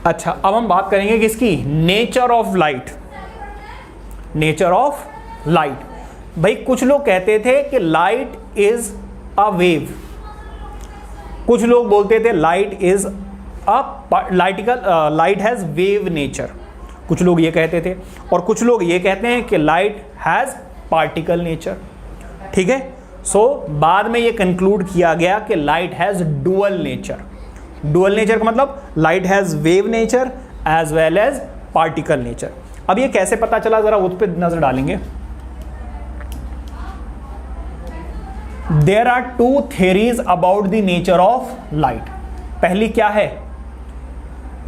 अच्छा, अब हम बात करेंगे किसकी, nature of light. Nature of light, भाई कुछ लोग कहते थे कि लाइट इज अ वेव, कुछ लोग बोलते थे light is light has wave nature, कुछ लोग ये कहते थे, और कुछ लोग ये कहते हैं कि लाइट हैज पार्टिकल नेचर। ठीक है, सो बाद में ये कंक्लूड किया गया कि light has dual nature. Dual nature का मतलब light has wave nature as well as particle nature. अब ये कैसे पता चला, जरा उस पर नजर डालेंगे। There are two theories about the nature of light. पहली क्या है,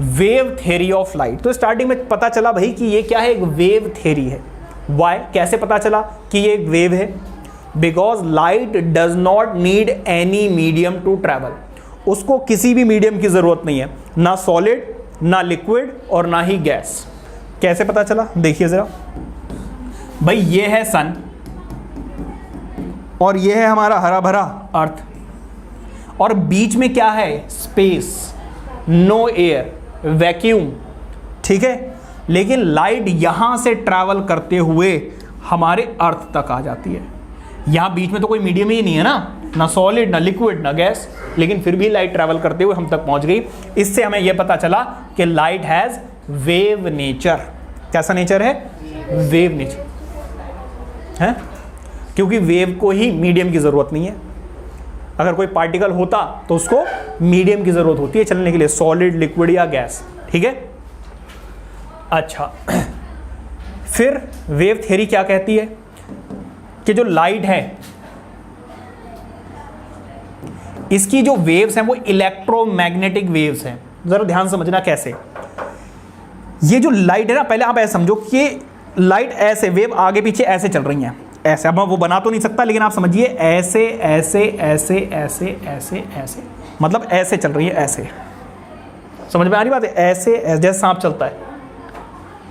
वेव थेरी ऑफ लाइट। तो स्टार्टिंग में पता चला भाई कि ये क्या है, एक वेव थेरी है। वाई, कैसे पता चला कि ये एक वेव है, because light does not need any medium to travel. उसको किसी भी मीडियम की जरूरत नहीं है, ना सॉलिड, ना लिक्विड और ना ही गैस। कैसे पता चला, देखिए जरा। भाई ये है सन और ये है हमारा हरा भरा अर्थ, और बीच में क्या है, स्पेस, नो एयर, वैक्यूम। ठीक है, लेकिन लाइट यहां से ट्रैवल करते हुए हमारे अर्थ तक आ जाती है। यहां बीच में तो कोई मीडियम ही नहीं है ना सॉलिड, ना लिक्विड, ना गैस, लेकिन फिर भी लाइट ट्रैवल करते हुए हम तक पहुंच गई। इससे हमें यह पता चला कि लाइट हैज वेव नेचर। कैसा नेचर है, वेव नेचर है, क्योंकि वेव को ही मीडियम की जरूरत नहीं है। अगर कोई पार्टिकल होता तो उसको मीडियम की जरूरत होती है चलने के लिए, सॉलिड, लिक्विड या गैस। ठीक है, अच्छा फिर वेव थ्योरी क्या कहती है कि जो लाइट है इसकी जो वेव्स हैं वो इलेक्ट्रोमैग्नेटिक वेव्स हैं। जरा ध्यान समझना कैसे। ये जो लाइट है ना, पहले आप ऐसे समझो कि लाइट ऐसे, वेव आगे पीछे ऐसे चल रही हैं, ऐसे। अब मैं वो बना तो नहीं सकता, लेकिन आप समझिए ऐसे ऐसे ऐसे ऐसे ऐसे ऐसे, मतलब ऐसे चल रही है, ऐसे। समझ में आ रही बात है, ऐसे ऐसे जैसे सांप चलता है,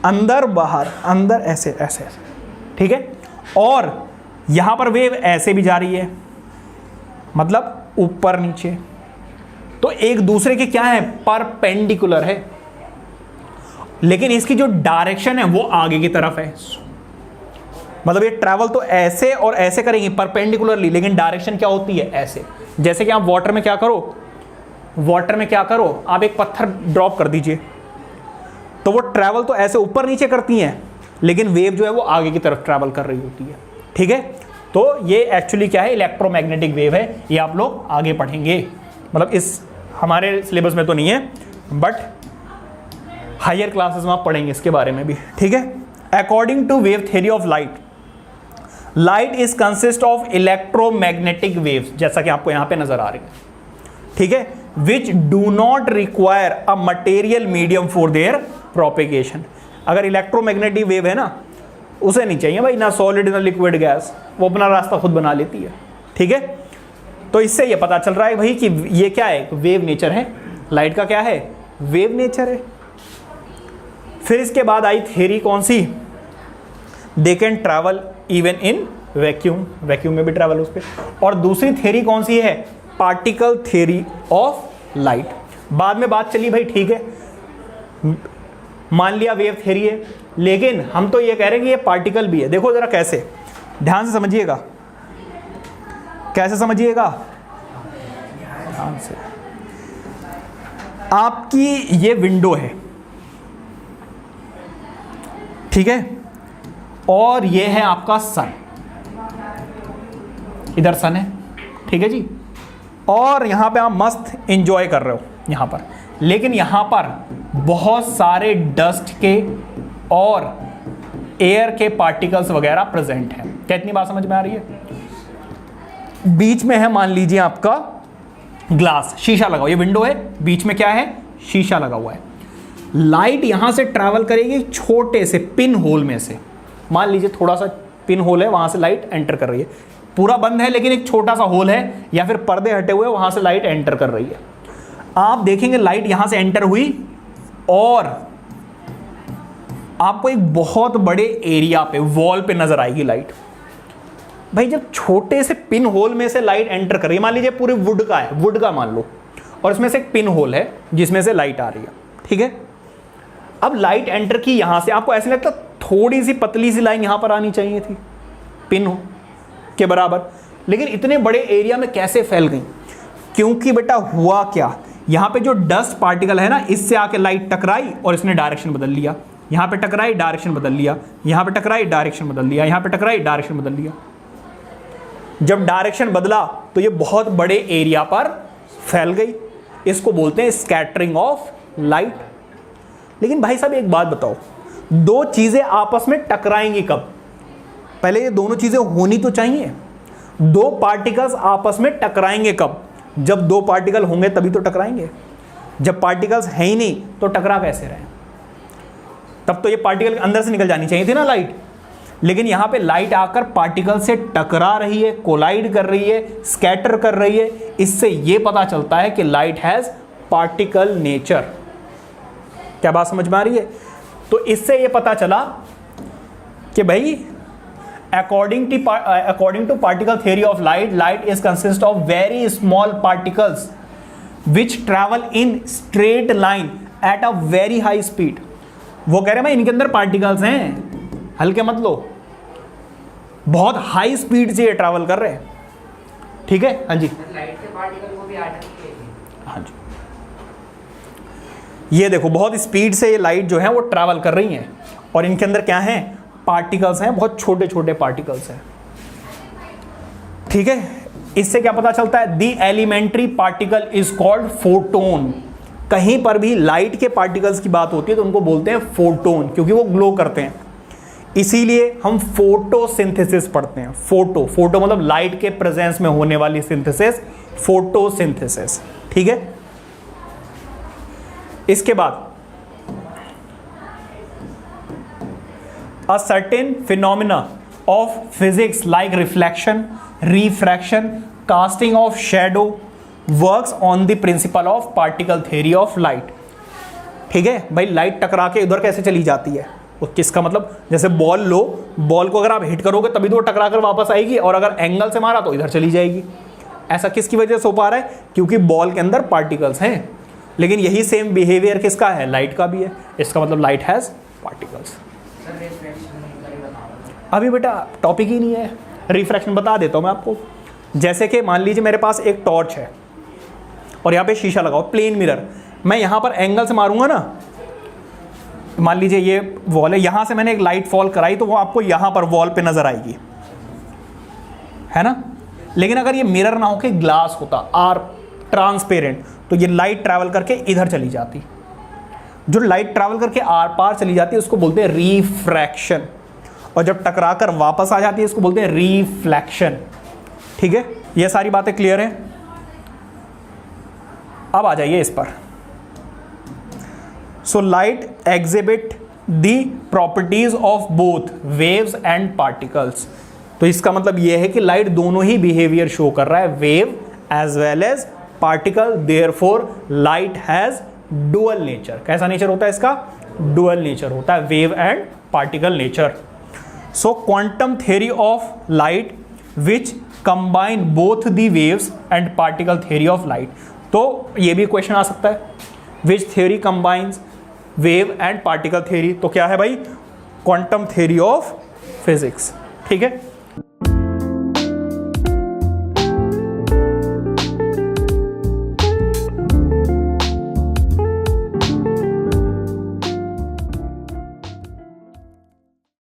अंदर बाहर, अंदर ऐसे ऐसे ऐसे। ठीक है, और यहां पर वेव ऐसे भी जा रही है, मतलब ऊपर नीचे, तो एक दूसरे के क्या है, परपेंडिकुलर है, लेकिन इसकी जो डायरेक्शन है वो आगे की तरफ है। मतलब ये ट्रैवल तो ऐसे और ऐसे करेंगे परपेंडिकुलरली, लेकिन डायरेक्शन क्या होती है, ऐसे। जैसे कि आप वाटर में क्या करो, वाटर में क्या करो, आप एक पत्थर ड्रॉप कर दीजिए, तो वो ट्रैवल तो ऐसे ऊपर नीचे करती हैं, लेकिन वेव जो है वो आगे की तरफ ट्रैवल कर रही होती है। ठीक है, तो ये एक्चुअली क्या है, इलेक्ट्रोमैग्नेटिक वेव है। ये आप लोग आगे पढ़ेंगे, मतलब इस हमारे सिलेबस में तो नहीं है, बट हायर क्लासेस में आप पढ़ेंगे इसके बारे में भी। ठीक है, according to wave theory of light, light is consist of electromagnetic waves, जैसा कि आपको यहां पे नजर आ रही है। ठीक है, which do not require a material medium for their propagation. अगर इलेक्ट्रोमैग्नेटिक वेव है ना, उसे नहीं चाहिए भाई ना सॉलिड ना लिक्विड गैस, वो अपना रास्ता खुद बना लेती है। ठीक है, तो इससे ये पता चल रहा है भाई कि ये क्या है, वेव नेचर है। लाइट का क्या है, वेव नेचर है। फिर इसके बाद आई थ्योरी कौन सी, they can travel even in vacuum, vacuum में भी ट्रैवल उस पर। और दूसरी थ्योरी कौन सी है, पार्टिकल थ्योरी ऑफ लाइट। बाद में बात चली भाई, ठीक है मान लिया वेव थ्योरी है, लेकिन हम तो ये कह रहे हैं कि ये पार्टिकल भी है। देखो जरा कैसे, ध्यान से समझिएगा, कैसे समझिएगा, ध्यान से। आपकी ये विंडो है, ठीक है, और ये है आपका सन, इधर सन है, ठीक है जी, और यहां पे आप मस्त एंजॉय कर रहे हो यहां पर, लेकिन यहां पर बहुत सारे डस्ट के और एयर के पार्टिकल्स वगैरह प्रेजेंट हैं। क्या इतनी बात समझ में आ रही है? बीच में है मान लीजिए आपका ग्लास, शीशा लगा हुआ, ये विंडो है, बीच में क्या है, शीशा लगा हुआ है। लाइट यहां से ट्रैवल करेगी छोटे से पिन होल में से, मान लीजिए थोड़ा सा पिन होल है, वहां से लाइट एंटर कर रही है, पूरा बंद है लेकिन एक छोटा सा होल है, या फिर पर्दे हटे हुए, वहां से लाइट एंटर कर रही है। आप देखेंगे लाइट यहां से एंटर हुई और आपको एक बहुत बड़े एरिया पे, वॉल पे नजर आएगी लाइट। भाई जब छोटे से पिन होल में से लाइट एंटर कर रही है, मान लीजिए पूरे वुड का है, वुड का मान लो, और इसमें से एक पिन होल है जिसमें से लाइट आ रही है, ठीक है, अब लाइट एंटर की यहां से, आपको ऐसे लगता थोड़ी सी पतली सी लाइन यहां पर आनी चाहिए थी, पिन हो के बराबर, लेकिन इतने बड़े एरिया में कैसे फैल गई? क्योंकि बेटा हुआ क्या, यहां पे जो डस्ट पार्टिकल है ना, इससे आके लाइट टकराई और इसने डायरेक्शन बदल लिया, यहां पे टकराई डायरेक्शन बदल लिया, यहां पे टकराई डायरेक्शन बदल लिया, यहां पे टकराई डायरेक्शन बदल लिया। जब डायरेक्शन बदला तो ये बहुत बड़े एरिया पर फैल गई, इसको बोलते हैं स्कैटरिंग ऑफ लाइट। लेकिन भाई साहब एक बात बताओ, दो चीजें आपस में टकराएंगी कब? पहले ये दोनों चीजें होनी तो चाहिए। दो पार्टिकल्स आपस में टकराएंगे कब? जब दो पार्टिकल होंगे तभी तो टकराएंगे। जब पार्टिकल्स है ही नहीं तो टकरा कैसे रहे? तब तो ये पार्टिकल अंदर से निकल जानी चाहिए थी ना लाइट। लेकिन यहां पे लाइट आकर पार्टिकल से टकरा रही है, कोलाइड कर रही है, स्कैटर कर रही है। इससे यह पता चलता है कि लाइट हैज पार्टिकल नेचर। क्या बात समझ में आ रही है? तो इससे यह पता चला कि भाई according to particle theory of light is consist of very small particles which travel in straight line at a very high speed। वो कह रहे हैं भाई इनके अंदर पार्टिकल्स हैं, हल्के मत लो, बहुत हाई स्पीड से ये ट्रैवल कर रहे हैं। ठीक है, हाँ जी, लाइट के पार्टिकल को भी हाँ जी, ये देखो बहुत स्पीड से ये लाइट जो है वो ट्रैवल कर रही हैं और इनके अंदर क्या है? पार्टिकल्स हैं, बहुत छोटे छोटे पार्टिकल्स हैं। ठीक है, इससे क्या पता चलता है? The elementary particle is called photon. कहीं पर भी लाइट के पार्टिकल्स की बात होती है तो उनको बोलते हैं फोटोन, क्योंकि वो ग्लो करते हैं। इसीलिए हम फोटोसिंथेसिस पढ़ते हैं। फोटो मतलब लाइट के प्रेजेंस में होने वाली सिंथेसिस, फोटोसिंथेसिस। ठीक है, इसके बाद a certain phenomena of physics like reflection, refraction, casting of shadow works on the principle of particle theory of light। ठीक है भाई, लाइट टकरा के उधर कैसे चली जाती है? वो किसका मतलब, जैसे बॉल लो, बॉल को अगर आप हिट करोगे तभी तो वो टकरा कर वापस आएगी, और अगर एंगल से मारा तो इधर चली जाएगी। ऐसा किसकी वजह से हो पा रहा है? क्योंकि बॉल के अंदर पार्टिकल्स हैं। लेकिन यही सेम बिहेवियर किसका है? लाइट का भी है। इसका मतलब लाइट हैज पार्टिकल्स। अभी बेटा टॉपिक ही नहीं है, रिफ्रैक्शन बता देता हूं मैं आपको। जैसे कि मान लीजिए मेरे पास एक टॉर्च है और यहाँ पे शीशा लगाओ, प्लेन मिरर, मैं यहाँ पर एंगल से मारूंगा ना, मान लीजिए ये वॉल है, यहाँ से मैंने एक लाइट फॉल कराई तो वो आपको यहाँ पर वॉल पे नजर आएगी, है ना। लेकिन अगर ये मिरर ना हो के ग्लास होता, आर ट्रांसपेरेंट, तो ये लाइट ट्रैवल करके इधर चली जाती। जो लाइट ट्रैवल करके आर पार चली जाती है उसको बोलते हैं रिफ्रैक्शन, और जब टकरा कर वापस आ जाती है इसको बोलते हैं रिफ्लेक्शन। ठीक है, ये सारी बातें क्लियर हैं। अब आ जाइए इस पर। So light exhibit the properties of both waves and particles. तो इसका मतलब यह है कि लाइट दोनों ही बिहेवियर शो कर रहा है, wave as well as particle. Therefore light has dual nature. कैसा नेचर होता है इसका? डुअल नेचर होता है, wave and particle nature. So quantum theory of light which combine both the waves and particle theory of light। तो ये भी question आ सकता है, which theory combines wave and particle theory? तो क्या है भाई? Quantum theory of physics। ठीक है।